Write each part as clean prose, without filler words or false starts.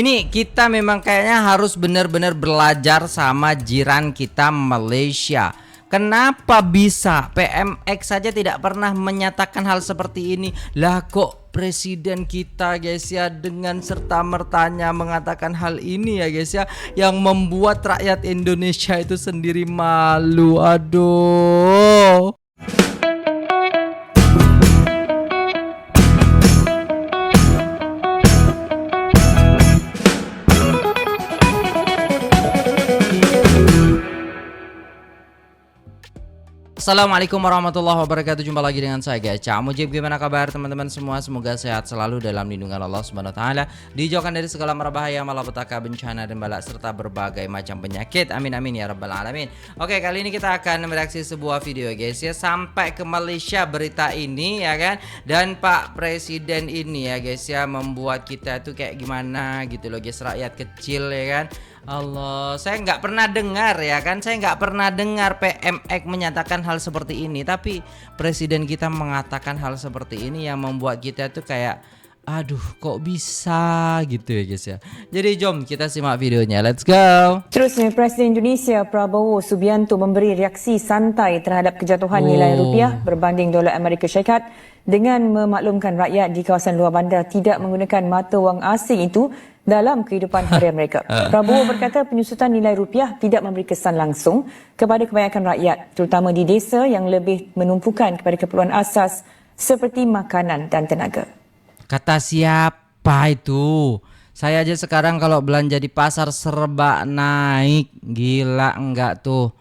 Ini kita memang kayaknya harus benar-benar belajar sama jiran kita Malaysia. Kenapa bisa PMX saja tidak pernah menyatakan hal seperti ini? Lah kok presiden kita guys ya dengan serta-mertanya mengatakan hal ini ya guys ya, yang membuat rakyat Indonesia itu sendiri malu. Aduh. Assalamualaikum warahmatullahi wabarakatuh. Jumpa lagi dengan saya guys, Cak Mujib. Gimana kabar teman-teman semua? Semoga sehat selalu dalam lindungan Allah Subhanahu wa taala, dijauhkan dari segala marbahaya, malapetaka, bencana dan bala serta berbagai macam penyakit. Amin amin ya rabbal alamin. Oke, kali ini kita akan mereaksi sebuah video guys ya, sampai ke Malaysia berita ini ya kan. Dan Pak Presiden ini ya guys ya membuat kita tuh kayak gimana gitu loh guys, rakyat kecil ya kan. Allah, saya nggak pernah dengar ya kan, saya nggak pernah dengar PMX menyatakan hal seperti ini, tapi presiden kita mengatakan hal seperti ini yang membuat kita tuh kayak aduh kok bisa gitu ya guys ya. Jadi jom kita simak videonya, let's go. Terusnya, Presiden Indonesia Prabowo Subianto memberi reaksi santai terhadap kejatuhan nilai rupiah berbanding dolar Amerika Syarikat dengan memaklumkan rakyat di kawasan luar bandar tidak menggunakan mata wang asing itu dalam kehidupan harian mereka. Prabowo berkata penyusutan nilai rupiah tidak memberi kesan langsung kepada kebanyakan rakyat, terutama di desa yang lebih menumpukan kepada keperluan asas seperti makanan dan tenaga. Kata siapa itu? Saya aja sekarang kalau belanja di pasar serba naik. Gila enggak tuh?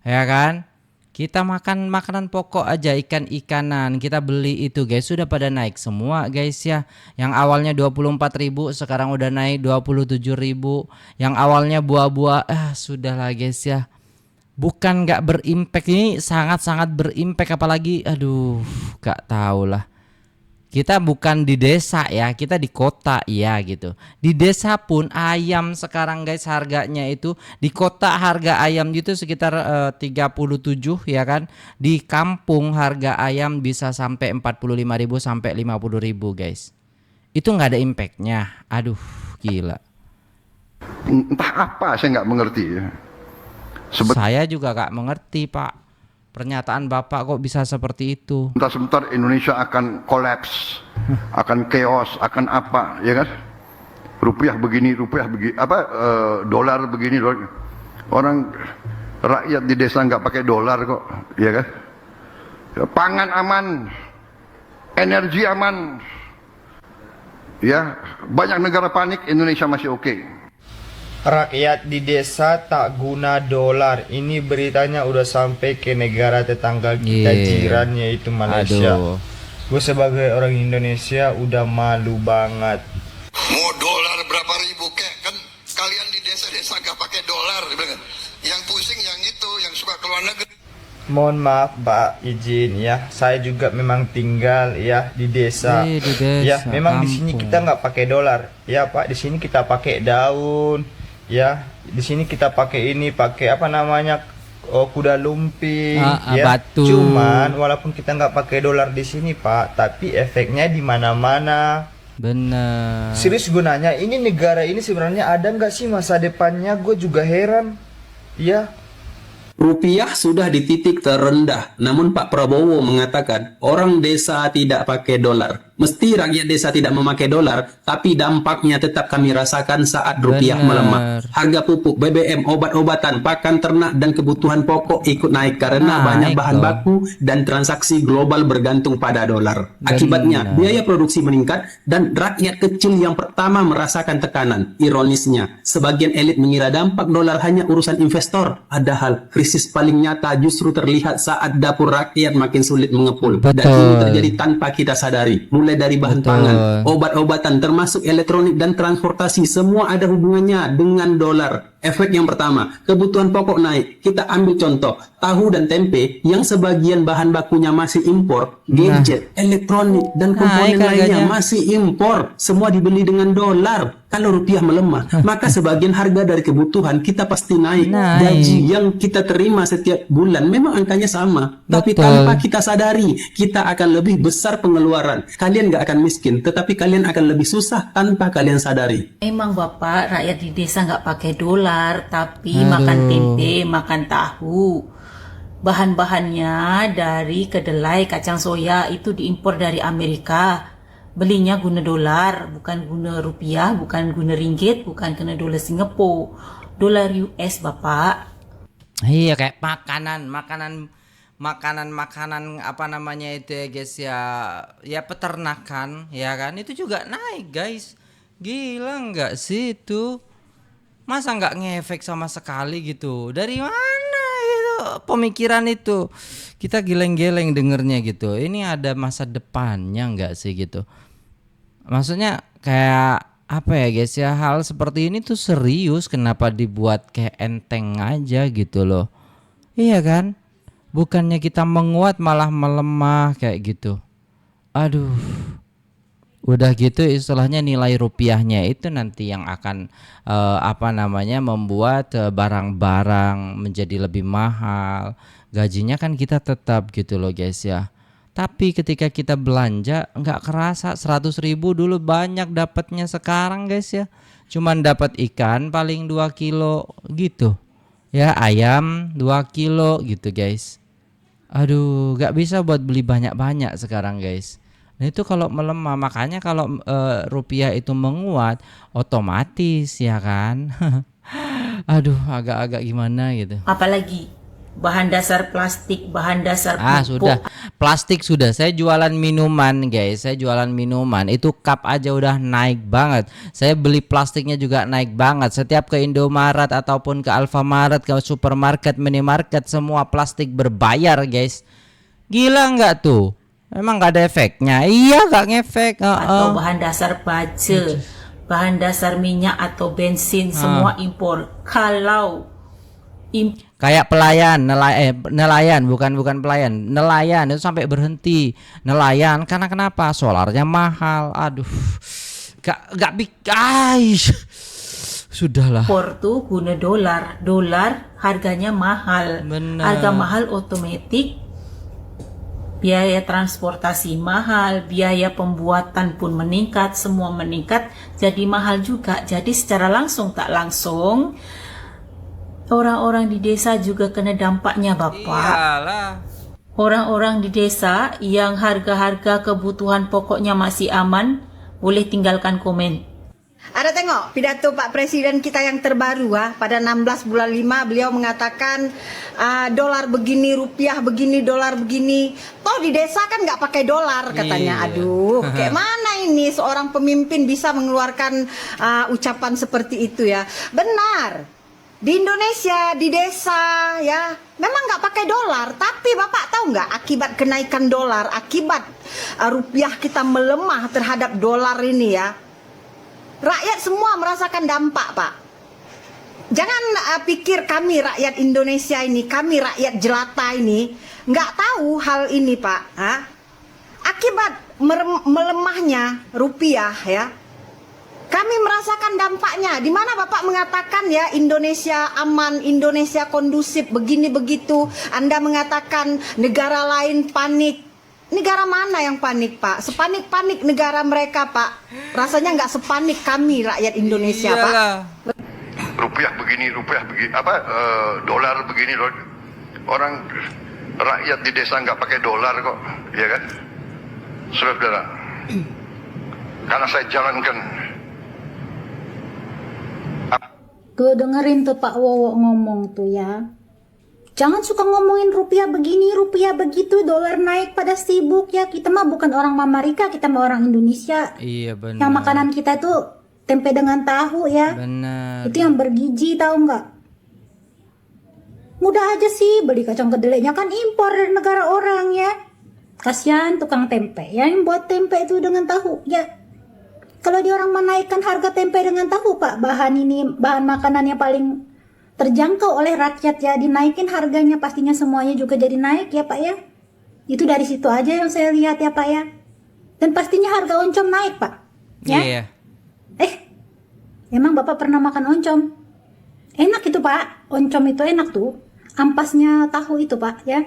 Ya kan? Kita makan makanan pokok aja, ikan-ikanan kita beli itu guys sudah pada naik semua guys ya. Yang awalnya 24.000 sekarang udah naik 27.000. Yang awalnya buah-buah sudahlah guys ya. Bukan nggak berimpact, ini sangat-sangat berimpact, apalagi aduh gak tahu lah. Kita bukan di desa ya, kita di kota ya gitu. Di desa pun ayam sekarang guys harganya itu, di kota harga ayam itu sekitar 37 ya kan. Di kampung harga ayam bisa sampai 45.000 sampai 50.000 guys. Itu nggak ada impactnya. Aduh gila. Entah apa saya nggak mengerti ya. Saya juga nggak mengerti Pak. Pernyataan Bapak kok bisa seperti itu? Sebentar Indonesia akan kolaps, akan chaos, akan apa, ya kan? Rupiah begini, dolar begini, dolar. Orang rakyat di desa nggak pakai dolar kok, ya kan? Pangan aman, energi aman, ya banyak negara panik, Indonesia masih oke. Rakyat di desa tak guna dolar. Ini beritanya udah sampai ke negara tetangga kita, jiran yaitu Malaysia. Gue sebagai orang Indonesia udah malu banget. Mau dolar berapa ribu kek, kan kalian di desa-desa gak pakai dolar. Yang pusing yang itu, yang suka keluar negeri. Mohon maaf Pak, izin ya. Saya juga memang tinggal ya di desa. Ya, memang di sini kita nggak pakai dolar. Ya Pak, di sini kita pakai daun. Ya, di sini kita pakai ini, pakai apa namanya, kuda lumping, ya. Batu. Cuman walaupun kita nggak pakai dolar di sini Pak, tapi efeknya di mana-mana. Bener. Serius gue nanya, ini negara ini sebenarnya ada nggak sih masa depannya? Gue juga heran. Ya. Rupiah sudah di titik terendah, namun Pak Prabowo mengatakan orang desa tidak pakai dolar. Mesti rakyat desa tidak memakai dolar, tapi dampaknya tetap kami rasakan saat rupiah melemah. Harga pupuk, BBM, obat-obatan, pakan ternak, dan kebutuhan pokok ikut naik karena banyak bahan baku dan transaksi global bergantung pada dolar. Akibatnya, biaya produksi meningkat dan rakyat kecil yang pertama merasakan tekanan. Ironisnya, sebagian elit mengira dampak dolar hanya urusan investor. Padahal, krisis paling nyata justru terlihat saat dapur rakyat makin sulit mengepul. Dan ini terjadi tanpa kita sadari. Mulai dari bahan pangan, obat-obatan, termasuk elektronik dan transportasi, semua ada hubungannya dengan dolar. Efek yang pertama, kebutuhan pokok naik. Kita ambil contoh, tahu dan tempe yang sebagian bahan bakunya masih impor, gadget, elektronik, dan komponen lainnya masih impor. Semua dibeli dengan dolar. Kalau rupiah melemah, maka sebagian harga dari kebutuhan kita pasti naik. Gaji yang kita terima setiap bulan memang angkanya sama. Tapi tanpa kita sadari, kita akan lebih besar pengeluaran. Kalian gak akan miskin, tetapi kalian akan lebih susah tanpa kalian sadari. Emang Bapak, rakyat di desa nggak pakai dolar, tapi makan tempe, makan tahu. Bahan-bahannya dari kedelai, kacang soya itu diimpor dari Amerika. Belinya guna dolar, bukan guna rupiah, bukan guna ringgit, bukan guna dolar Singapura. Dolar US, Bapak. Iya, kayak makanan apa namanya itu ya guys, ya peternakan ya kan, itu juga naik guys. Gila nggak sih itu? Masa nggak ngefek sama sekali gitu? Dari mana itu pemikiran itu? Kita geleng-geleng dengernya gitu. Ini ada masa depannya nggak sih gitu? Maksudnya kayak apa ya guys ya, hal seperti ini tuh serius, kenapa dibuat kayak enteng aja gitu loh. Iya kan? Bukannya kita menguat malah melemah kayak gitu. Aduh. Udah gitu istilahnya nilai rupiahnya itu nanti yang akan membuat barang-barang menjadi lebih mahal. Gajinya kan kita tetap gitu loh guys ya. Tapi ketika kita belanja nggak kerasa 100.000 dulu banyak dapatnya, sekarang guys ya cuman dapat ikan paling 2 kilo gitu ya, ayam 2 kilo gitu guys. Aduh, nggak bisa buat beli banyak-banyak sekarang guys. Nah itu kalau melemah, makanya kalau rupiah itu menguat otomatis ya kan. Aduh, agak-agak gimana gitu. Apalagi bahan dasar plastik, bahan dasar pupuk. Sudah plastik sudah. Saya jualan minuman guys, saya jualan minuman itu cup aja udah naik banget. Saya beli plastiknya juga naik banget. Setiap ke Indomaret ataupun ke Alfamaret, ke supermarket, minimarket, semua plastik berbayar guys. Gila nggak tuh? Emang nggak ada efeknya? Iya, nggak ngefek. Atau bahan dasar baja, bahan dasar minyak atau bensin, semua impor. Kalau kayak nelayan bukan pelayan, nelayan itu sampai berhenti nelayan karena kenapa? Solarnya mahal. Aduh, sudahlah. impor tuh guna dolar harganya mahal. Bener. Harga mahal otomatis biaya transportasi mahal, biaya pembuatan pun meningkat, semua meningkat, jadi mahal juga. Jadi secara langsung tak langsung orang-orang di desa juga kena dampaknya Bapak. Iyalah. Orang-orang di desa yang harga-harga kebutuhan pokoknya masih aman, boleh tinggalkan komen. Ada tengok pidato Pak Presiden kita yang terbaru pada 16 bulan 5, beliau mengatakan dolar begini, rupiah begini, dolar begini. Toh di desa kan nggak pakai dolar katanya. Iya. Aduh, kayak mana ini seorang pemimpin bisa mengeluarkan ucapan seperti itu ya? Benar. Di Indonesia, di desa ya, memang nggak pakai dolar. Tapi Bapak tahu nggak akibat kenaikan dolar, akibat rupiah kita melemah terhadap dolar ini ya, rakyat semua merasakan dampak Pak. Jangan pikir kami rakyat Indonesia ini, kami rakyat jelata ini nggak tahu hal ini Pak. Akibat melemahnya rupiah ya, kami merasakan dampaknya. Di mana Bapak mengatakan ya Indonesia aman, Indonesia kondusif, begini begitu. Anda mengatakan negara lain panik. Negara mana yang panik Pak? Sepanik-panik negara mereka Pak. Rasanya nggak sepanik kami rakyat Indonesia Pak. Rupiah begini, dolar begini. Orang rakyat di desa nggak pakai dolar kok, ya kan? Saudara, karena saya jalankan. Tuh dengerin tuh Pak Wowo ngomong tuh ya. Jangan suka ngomongin rupiah begini, rupiah begitu, dolar naik pada sibuk ya. Kita mah bukan orang Amerika, kita mah orang Indonesia. Iya benar. Yang makanan kita tuh tempe dengan tahu ya. Benar. Itu yang bergizi tahu nggak? Mudah aja sih beli kacang kedelainya, kan impor dari negara orang ya. Kasihan tukang tempe yang buat tempe itu dengan tahu ya. Kalau dia orang menaikkan harga tempe dengan tahu Pak, bahan makanan yang paling terjangkau oleh rakyat ya, dinaikin harganya pastinya semuanya juga jadi naik ya Pak ya. Itu dari situ aja yang saya lihat ya Pak ya. Dan pastinya harga oncom naik Pak. Ya. Iya. Emang Bapak pernah makan oncom? Enak itu Pak, oncom itu enak tuh. Ampasnya tahu itu Pak ya,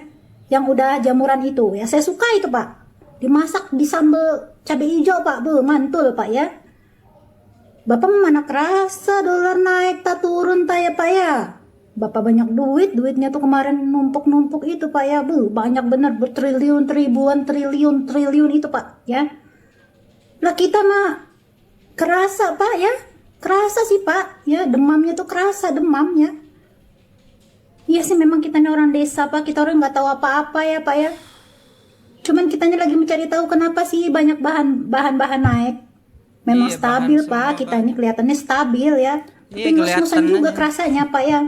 yang udah jamuran itu ya, saya suka itu Pak. Dimasak di sambal cabai hijau Pak, mantul Pak ya. Bapak mana kerasa dolar naik tak turun tak ya Pak ya. Bapak banyak duitnya tuh kemarin numpuk itu Pak ya, banyak bener, bertriliun, triliun itu Pak ya. Lah kita mah kerasa Pak ya, kerasa sih Pak ya, demamnya tuh kerasa demamnya. Iya sih memang kita ini orang desa Pak, kita orang nggak tahu apa-apa ya Pak ya. Cuman kitanya lagi mencari tahu kenapa sih banyak bahan-bahan naik. Memang Iya, stabil bahan semua, Pak, kita ini kelihatannya stabil ya. Tapi Iya, ngos-ngosan kelihatan juga aja. kerasanya Pak ya.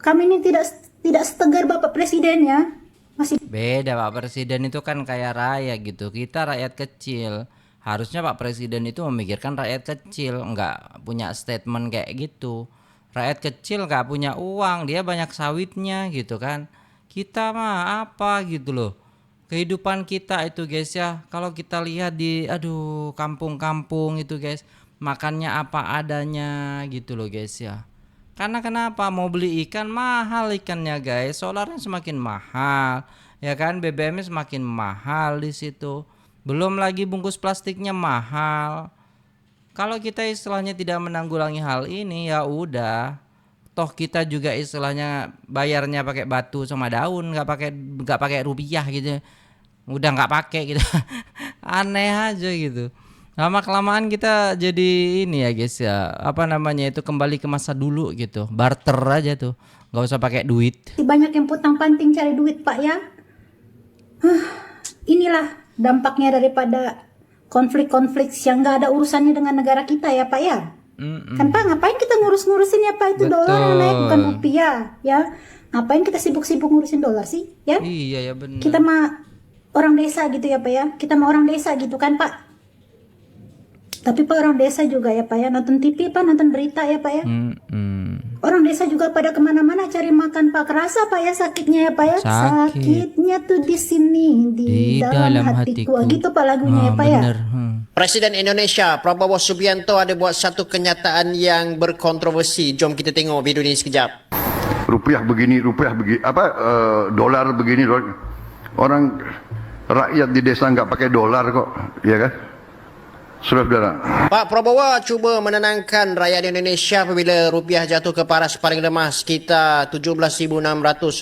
Kami ini tidak setegar Bapak Presiden ya. Masih Beda Pak Presiden itu kan kayak raya gitu. Kita rakyat kecil. Harusnya Pak Presiden itu memikirkan rakyat kecil, nggak punya statement kayak gitu. Rakyat kecil nggak punya uang, dia banyak sawitnya gitu kan. Kita mah apa gitu loh. Kehidupan kita itu guys ya, kalau kita lihat di kampung-kampung itu guys, makannya apa adanya gitu loh guys ya. Karena kenapa? Mau beli ikan mahal ikannya guys, solarnya semakin mahal, ya kan, BBM-nya semakin mahal di situ. Belum lagi bungkus plastiknya mahal. Kalau kita istilahnya tidak menanggulangi hal ini ya udah. Toh kita juga istilahnya bayarnya pakai batu sama daun, nggak pakai rupiah gitu. Udah nggak pakai gitu. Aneh aja gitu. Lama kelamaan kita jadi ini ya guys ya, apa namanya itu, kembali ke masa dulu gitu, barter aja tuh, nggak usah pakai duit. banyak yang putang-panting cari duit Pak ya. Inilah dampaknya daripada konflik-konflik yang nggak ada urusannya dengan negara kita ya Pak ya. Kan Pak, ngapain kita ngurus-ngurusin ya Pak, itu Betul. dolar yang naik bukan rupiah ya. Ngapain kita sibuk-sibuk ngurusin dolar sih ya. Iya ya benar. Kita mah orang desa gitu ya Pak ya. Kita mah orang desa gitu kan Pak. Tapi Pak, orang desa juga ya Pak ya, nonton TV Pak, nonton berita ya Pak ya. Orang desa juga pada kemana-mana cari makan Pak. Kerasa Pak ya sakitnya ya Pak ya. Sakit. Sakitnya tuh di sini, di dalam hatiku. Gitu Pak lagunya ya Pak ya. Bener. Presiden Indonesia Prabowo Subianto ada buat satu kenyataan yang berkontroversi. Jom kita tengok video ini sekejap. Rupiah begini, dolar begini. Orang rakyat di desa nggak pakai dolar kok, ya kan? Saudara-saudara. Pak Prabowo cuba menenangkan rakyat Indonesia apabila rupiah jatuh ke paras paling lemah sekitar 17.600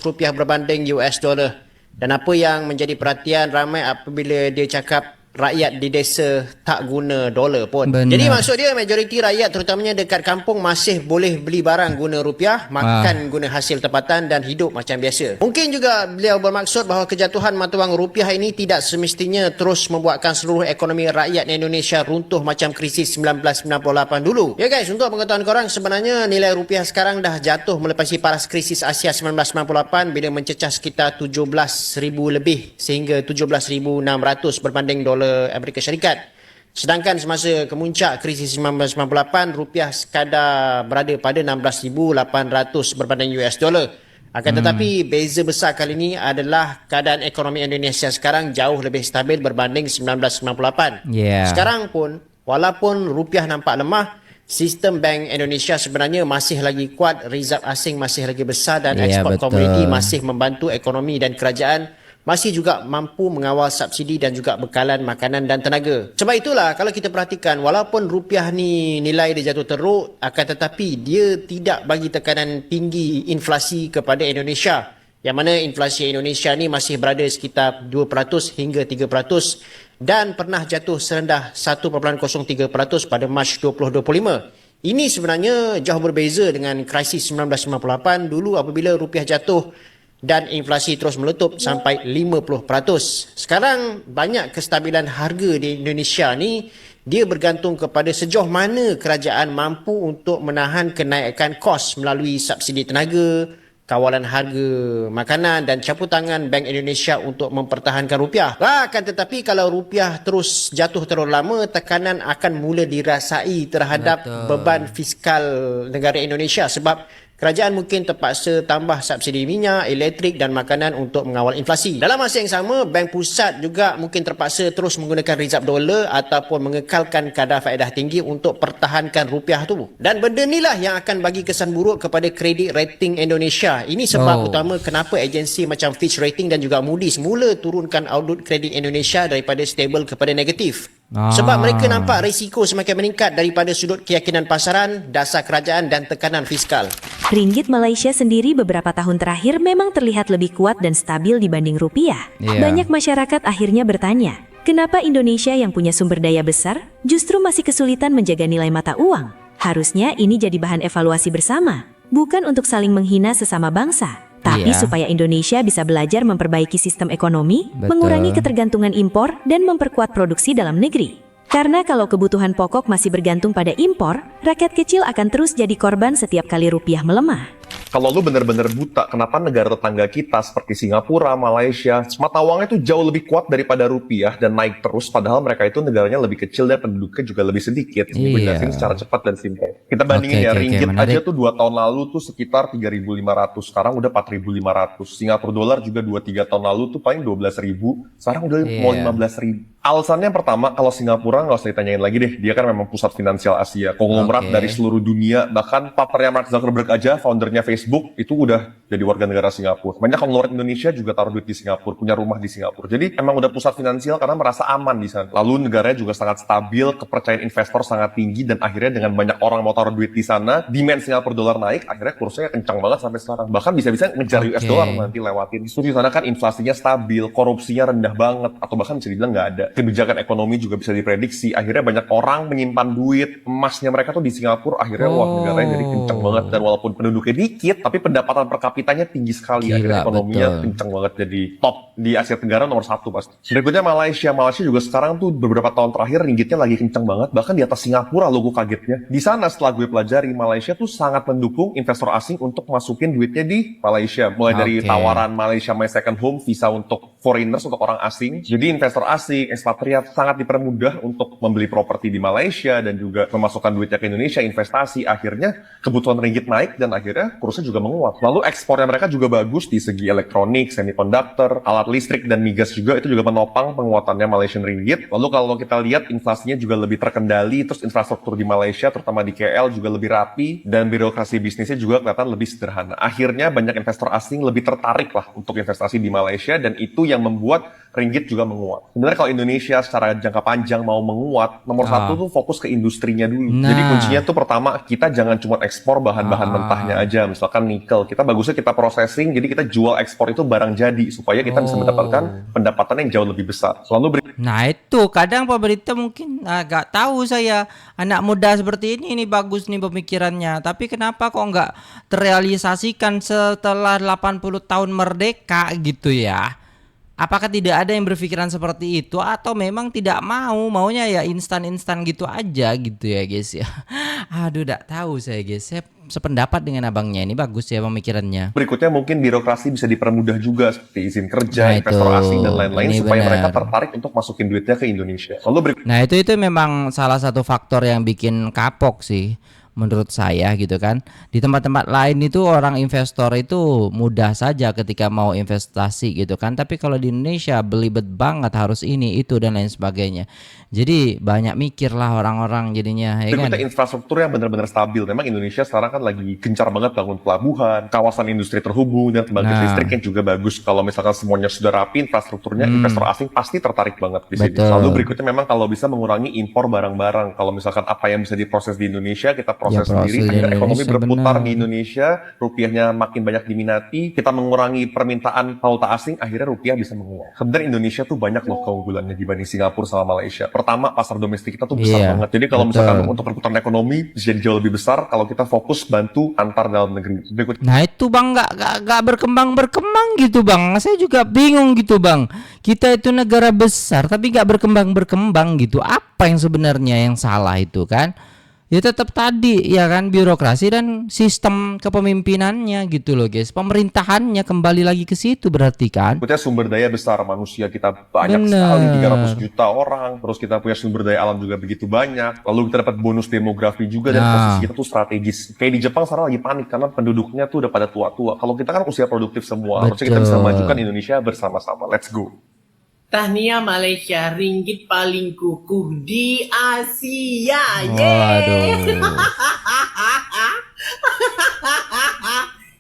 rupiah berbanding US dollar. Dan apa yang menjadi perhatian ramai apabila dia cakap rakyat di desa tak guna dolar pun. Benar. Jadi maksud dia majoriti rakyat terutamanya dekat kampung masih boleh beli barang guna rupiah, makan guna hasil tempatan dan hidup macam biasa. Mungkin juga beliau bermaksud bahawa kejatuhan mata wang rupiah ini tidak semestinya terus membuatkan seluruh ekonomi rakyat Indonesia runtuh macam krisis 1998 dulu. Ya guys, untuk pengetahuan korang, sebenarnya nilai rupiah sekarang dah jatuh melepasi paras krisis Asia 1998 bila mencecah sekitar 17,000 lebih sehingga 17,600 berbanding dolar Amerika Syarikat. Sedangkan semasa kemuncak krisis 1998, rupiah sekadar berada pada 16,800 berbanding US dollar. Akan tetapi beza besar kali ini adalah keadaan ekonomi Indonesia sekarang jauh lebih stabil berbanding 1998. Yeah. Sekarang pun walaupun rupiah nampak lemah, sistem bank Indonesia sebenarnya masih lagi kuat, reserve asing masih lagi besar dan ekspor betul. komoditi masih membantu ekonomi dan kerajaan masih juga mampu mengawal subsidi dan juga bekalan makanan dan tenaga. Sebab itulah kalau kita perhatikan, walaupun rupiah ni nilai dia jatuh teruk, akan tetapi dia tidak bagi tekanan tinggi inflasi kepada Indonesia. Yang mana inflasi Indonesia ni masih berada sekitar 2% hingga 3% dan pernah jatuh serendah 1.03% pada Mac 2025. Ini sebenarnya jauh berbeza dengan krisis 1998 dulu apabila rupiah jatuh dan inflasi terus meletup sampai 50%. Sekarang banyak kestabilan harga di Indonesia ni dia bergantung kepada sejauh mana kerajaan mampu untuk menahan kenaikan kos melalui subsidi tenaga, kawalan harga makanan dan campur tangan Bank Indonesia untuk mempertahankan rupiah. Akan tetapi kalau rupiah terus jatuh terlalu lama, tekanan akan mula dirasai terhadap beban fiskal negara Indonesia sebab kerajaan mungkin terpaksa tambah subsidi minyak, elektrik dan makanan untuk mengawal inflasi. Dalam masa yang sama, Bank Pusat juga mungkin terpaksa terus menggunakan reserve dolar ataupun mengekalkan kadar faedah tinggi untuk pertahankan rupiah tu. Dan benda inilah yang akan bagi kesan buruk kepada kredit rating Indonesia. Ini sebab utama kenapa agensi macam Fitch Rating dan juga Moody's mula turunkan outlook kredit Indonesia daripada stable kepada negatif. Sebab mereka nampak risiko semakin meningkat daripada sudut keyakinan pasaran, dasar kerajaan dan tekanan fiskal. Ringgit Malaysia sendiri beberapa tahun terakhir memang terlihat lebih kuat dan stabil dibanding rupiah. Banyak masyarakat akhirnya bertanya, kenapa Indonesia yang punya sumber daya besar justru masih kesulitan menjaga nilai mata uang? Harusnya ini jadi bahan evaluasi bersama, bukan untuk saling menghina sesama bangsa. Tapi supaya Indonesia bisa belajar memperbaiki sistem ekonomi, mengurangi ketergantungan impor, dan memperkuat produksi dalam negeri. Karena kalau kebutuhan pokok masih bergantung pada impor, rakyat kecil akan terus jadi korban setiap kali rupiah melemah. Kalau lu bener-bener buta, kenapa negara tetangga kita seperti Singapura, Malaysia, mata uangnya tuh jauh lebih kuat daripada rupiah dan naik terus, padahal mereka itu negaranya lebih kecil dan penduduknya juga lebih sedikit. Ini gue jelasin secara cepat dan simpel. Kita bandingin ringgit aja tuh 2 tahun lalu tuh sekitar 3.500, sekarang udah 4.500. Singapura dolar juga 2-3 tahun lalu tuh paling 12.000, sekarang udah mau 15.000. Alasannya pertama, kalau Singapura nggak usah ditanyain lagi deh, dia kan memang pusat finansial Asia, konglomerat dari seluruh dunia, bahkan papernya Mark Zuckerberg aja, foundernya Facebook, itu udah jadi warga negara Singapura. Banyak konglomerat Indonesia juga taruh duit di Singapura, punya rumah di Singapura. Jadi emang udah pusat finansial karena merasa aman di sana. Lalu negaranya juga sangat stabil, kepercayaan investor sangat tinggi, dan akhirnya dengan banyak orang mau taruh duit di sana, demand Singapura dolar naik, akhirnya kursnya kencang banget sampai sekarang. Bahkan bisa-bisa ngejar US dollar nanti lewatin. Terus di sana kan inflasinya stabil, korupsinya rendah banget, atau bahkan bisa dibilang nggak ada. Kebijakan ekonomi juga bisa diprediksi. Akhirnya banyak orang menyimpan duit emasnya mereka tuh di Singapura. Akhirnya wah, negaranya jadi kencang banget. Dan walaupun penduduknya dikit, tapi pendapatan per kapitanya tinggi sekali. Akhirnya ekonominya kencang banget, jadi top di Asia Tenggara nomor 1 pasti. Berikutnya Malaysia. Malaysia juga sekarang tuh beberapa tahun terakhir ringgitnya lagi kencang banget. Bahkan di atas Singapura loh, gue kagetnya. Di sana setelah gue pelajari, Malaysia tuh sangat mendukung investor asing untuk masukin duitnya di Malaysia. Mulai dari tawaran Malaysia My Second Home, visa untuk foreigners, untuk orang asing. Jadi investor asing, ekspatriat sangat dipermudah untuk membeli properti di Malaysia dan juga memasukkan duitnya ke Indonesia, investasi. Akhirnya kebutuhan ringgit naik dan akhirnya kursnya juga menguat. Lalu ekspornya mereka juga bagus di segi elektronik, semikonduktor, alat listrik dan migas juga, itu juga menopang penguatannya Malaysian ringgit. Lalu kalau kita lihat inflasinya juga lebih terkendali, terus infrastruktur di Malaysia terutama di KL juga lebih rapi dan birokrasi bisnisnya juga kelihatan lebih sederhana. Akhirnya banyak investor asing lebih tertarik lah untuk investasi di Malaysia dan itu yang membuat ringgit juga menguat. Sebenarnya kalau Indonesia secara jangka panjang mau menguat, nomor satu tuh fokus ke industrinya dulu. Jadi kuncinya tuh pertama, kita jangan cuma ekspor bahan-bahan mentahnya aja, misalkan nikel. Kita bagusnya kita processing, jadi kita jual ekspor itu barang jadi, supaya kita bisa mendapatkan pendapatan yang jauh lebih besar. Nah itu, kadang pemerintah mungkin agak tahu saya, anak muda seperti ini bagus nih pemikirannya. Tapi kenapa kok nggak terrealisasikan setelah 80 tahun merdeka gitu ya? Apakah tidak ada yang berpikiran seperti itu atau memang tidak maunya ya instan-instan gitu aja gitu ya guys ya. Aduh, tidak tahu saya guys. Saya sependapat dengan abangnya, ini bagus ya pemikirannya. Berikutnya mungkin birokrasi bisa dipermudah juga seperti izin kerja, investor asing dan lain-lain supaya mereka tertarik untuk masukin duitnya ke Indonesia. Nah itu memang salah satu faktor yang bikin kapok sih. Menurut saya gitu kan, di tempat-tempat lain itu orang investor itu mudah saja ketika mau investasi gitu kan, tapi kalau di Indonesia belibet banget, harus ini itu dan lain sebagainya. Jadi banyak mikir lah orang-orang jadinya ya kan. Kita infrastruktur yang benar-benar stabil. Memang Indonesia sekarang kan lagi gencar banget bangun pelabuhan, kawasan industri terhubung dan pembangkit listriknya juga bagus. Kalau misalkan semuanya sudah rapi infrastrukturnya, investor asing pasti tertarik banget di sini. Lalu berikutnya memang kalau bisa mengurangi impor barang-barang. Kalau misalkan apa yang bisa diproses di Indonesia kita proses sendiri, akhirnya ekonomi berputar di Indonesia, rupiahnya makin banyak diminati, kita mengurangi permintaan valuta asing, akhirnya rupiah bisa menguat. Sebenarnya Indonesia tuh banyak loh keunggulannya dibanding Singapura sama Malaysia. Pertama, pasar domestik kita tuh besar banget. Jadi kalau misalkan untuk perputaran ekonomi bisa jadi jauh lebih besar kalau kita fokus bantu antar dalam negeri. Nah itu bang, nggak berkembang gitu bang. Saya juga bingung gitu bang. Kita itu negara besar tapi nggak berkembang gitu. Apa yang sebenarnya yang salah itu kan? ya tetap tadi ya kan, birokrasi dan sistem kepemimpinannya gitu loh guys, pemerintahannya kembali lagi ke situ berarti kan. Maksudnya sumber daya besar manusia kita banyak Bener. sekali, 300 juta orang, terus kita punya sumber daya alam juga begitu banyak, lalu kita dapat bonus demografi juga, dan posisi kita tuh strategis. Kayak di Jepang sekarang lagi panik karena penduduknya tuh udah pada tua-tua. Kalau kita kan usia produktif semua, harusnya kita bisa majukan Indonesia bersama-sama. Let's go. Tahniah Malaysia, ringgit paling kukuh di Asia. Waduh.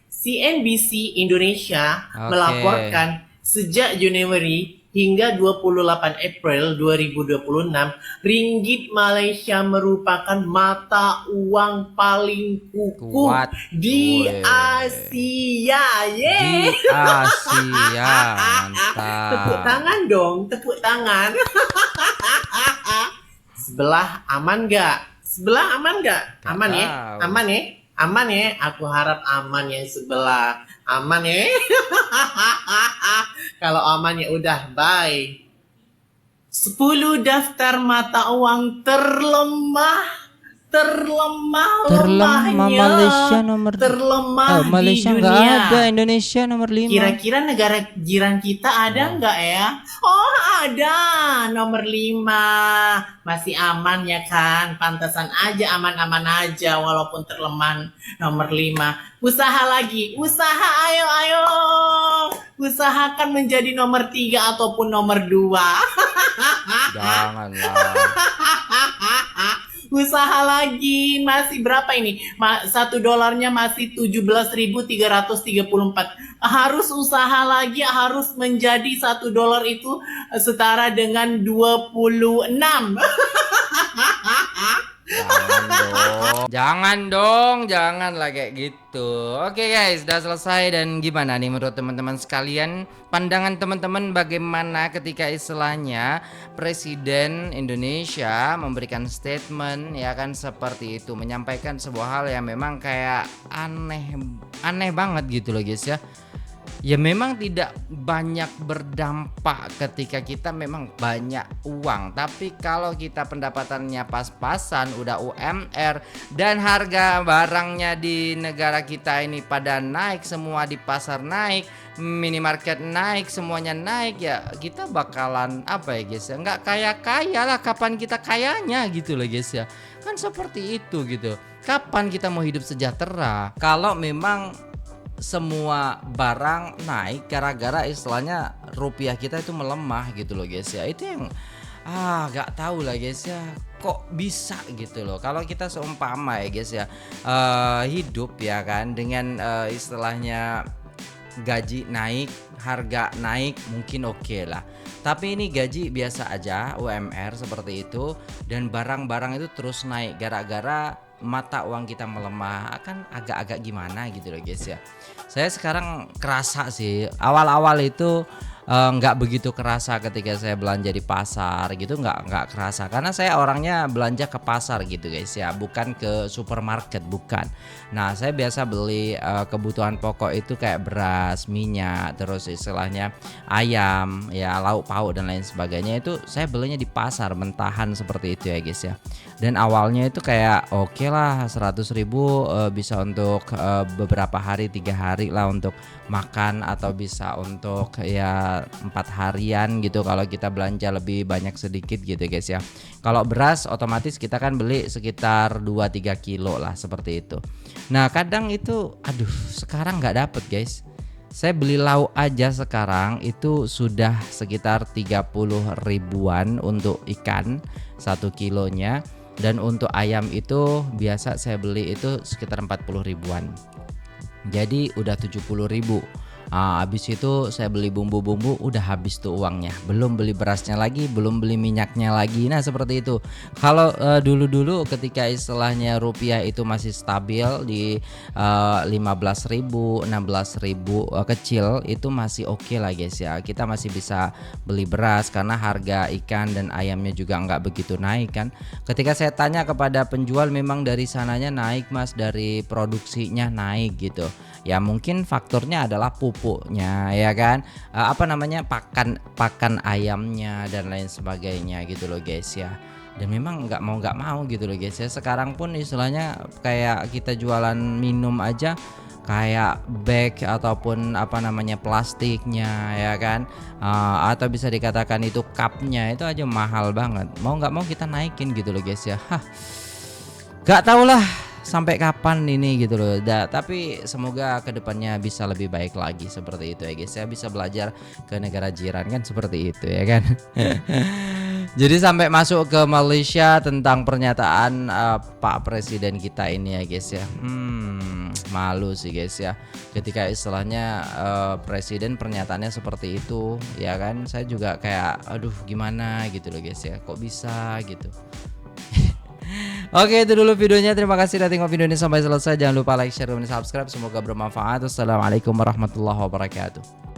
CNBC Indonesia Oke. melaporkan sejak Januari hingga 28 April 2026, ringgit Malaysia merupakan mata uang paling kukuh Kuat. di Weh. Asia. Di Asia, mantap. Tepuk tangan dong, tepuk tangan. Sebelah aman gak? Sebelah aman gak? Gak Aman ya? tahu. Aman ya? Aman ya? Aku harap aman yang sebelah. Aman ya? Kalau aman ya udah, bye. 10 daftar mata uang terlemah Malaysia nomor Malaysia di nggak dunia. ada, Indonesia nomor 5. Kira-kira negara jiran kita ada nggak ya? Oh ada, nomor 5. Masih aman ya kan? Pantasan aja, aman-aman aja walaupun terlemah nomor 5. Usaha lagi, usaha, ayo. Usahakan menjadi nomor 3 ataupun nomor 2. Janganlah. Usaha lagi, masih berapa ini? $1 masih 17.334. Harus usaha lagi, harus menjadi $1 itu setara dengan 26. Janganlah kayak gitu. Oke guys, udah selesai. Dan gimana nih menurut teman-teman sekalian, pandangan teman-teman bagaimana ketika istilahnya Presiden Indonesia memberikan statement ya kan seperti itu, menyampaikan sebuah hal yang memang kayak aneh banget gitu loh guys ya. Ya memang tidak banyak berdampak ketika kita memang banyak uang, tapi kalau kita pendapatannya pas-pasan, udah UMR dan harga barangnya di negara kita ini pada naik, semua di pasar naik, minimarket naik, semuanya naik, ya kita bakalan apa ya guys ya, nggak kaya lah. Kapan kita kayanya gitu loh guys ya, kan seperti itu gitu. Kapan kita mau hidup sejahtera kalau memang semua barang naik gara-gara istilahnya rupiah kita itu melemah gitu loh guys ya. Itu yang gak tahu lah guys ya, kok bisa gitu loh. Kalau kita seumpama ya guys ya, hidup ya kan dengan istilahnya gaji naik, harga naik, mungkin oke lah. Tapi ini gaji biasa aja, UMR seperti itu, dan barang-barang itu terus naik gara-gara mata uang kita melemah, akan agak-agak gimana gitu loh guys ya. Saya sekarang kerasa sih, awal-awal itu nggak begitu kerasa ketika saya belanja di pasar gitu, nggak kerasa karena saya orangnya belanja ke pasar gitu guys ya, bukan ke supermarket, bukan. Nah saya biasa beli kebutuhan pokok itu kayak beras, minyak, terus istilahnya ayam ya, lauk pauk dan lain sebagainya, itu saya belinya di pasar mentahan seperti itu ya guys ya. Dan awalnya itu kayak oke lah 100.000 bisa untuk beberapa hari, 3 hari lah untuk makan, atau bisa untuk ya 4 harian gitu kalau kita belanja lebih banyak sedikit gitu guys ya. Kalau beras otomatis kita kan beli sekitar 2-3 kilo lah seperti itu. Nah kadang itu sekarang nggak dapet guys. Saya beli lauk aja sekarang itu sudah sekitar 30 ribuan untuk ikan 1 kilonya. Dan untuk ayam itu biasa saya beli itu sekitar 40 ribuan. Jadi udah 70 ribu. Habis itu saya beli bumbu-bumbu, udah habis tuh uangnya. Belum beli berasnya lagi, belum beli minyaknya lagi. Nah seperti itu. Kalau dulu-dulu ketika istilahnya rupiah itu masih stabil di 15.000, 16.000 kecil, itu masih oke lah guys ya. Kita masih bisa beli beras karena harga ikan dan ayamnya juga nggak begitu naik kan. Ketika saya tanya kepada penjual, memang dari sananya naik mas, dari produksinya naik gitu. Ya mungkin faktornya adalah pupuknya ya kan, pakan ayamnya dan lain sebagainya gitu loh guys ya. Dan memang nggak mau gitu loh guys ya. Sekarang pun istilahnya kayak kita jualan minum aja kayak bag ataupun apa namanya plastiknya ya kan, atau bisa dikatakan itu cupnya itu aja mahal banget. Mau nggak mau kita naikin gitu loh guys ya. Gak tau lah sampai kapan ini gitu loh. Tapi semoga kedepannya bisa lebih baik lagi seperti itu ya guys ya. Bisa belajar ke negara jiran kan seperti itu ya kan. Jadi sampai masuk ke Malaysia tentang pernyataan Pak Presiden kita ini ya guys ya. Malu sih guys ya. Ketika istilahnya Presiden pernyataannya seperti itu ya kan. Saya juga kayak aduh gimana gitu loh guys ya. Kok bisa gitu. Oke, itu dulu videonya. Terima kasih sudah tengok video ini sampai selesai. Jangan lupa like, share, dan subscribe. Semoga bermanfaat. Wassalamualaikum warahmatullahi wabarakatuh.